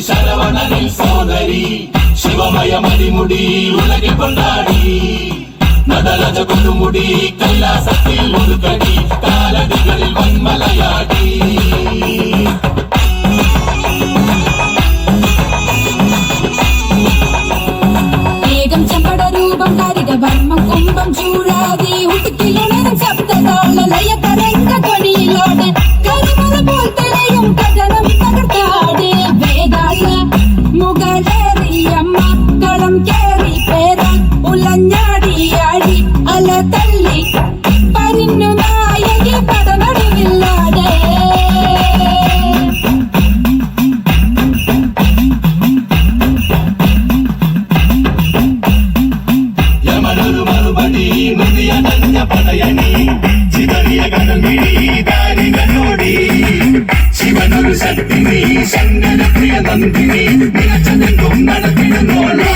சரவணனில் சோதரி சிவமய மதிமுடி உலகில் கொண்டாடி நடராஜ கொடுமுடி கைலாசத்தில் ஒரு கடி காலடிகளில் வன்மலையாடி ஏகம் சம்பட ரூபம் காரிக வர்மம் கும்பம் சூழாதி உடுக்கிலுணரும் சப்ததாள லய கரங்க கொடியிலோடு கரிமல போல் தலையும் கதனம் தகர்த்தாடு வேதாள முகலேறி அம்மா களம் கேறி பேரா உலഞ്ഞാടി ஆடி அல தள்ளி பரிന്നു நாயகி படநடுவில்லாடே യമനൊരു മറുപടി മൃതിയടഞ്ഞ പടയണി ചിതറിയ കടൽമിഴി ദാരികളോടി ശിവനൊരു ശക്തിനി ശങ്കര പ്രിയ നന്ദിനി നിലച്ചെങ്കും നടത്തിടുന്നോളോ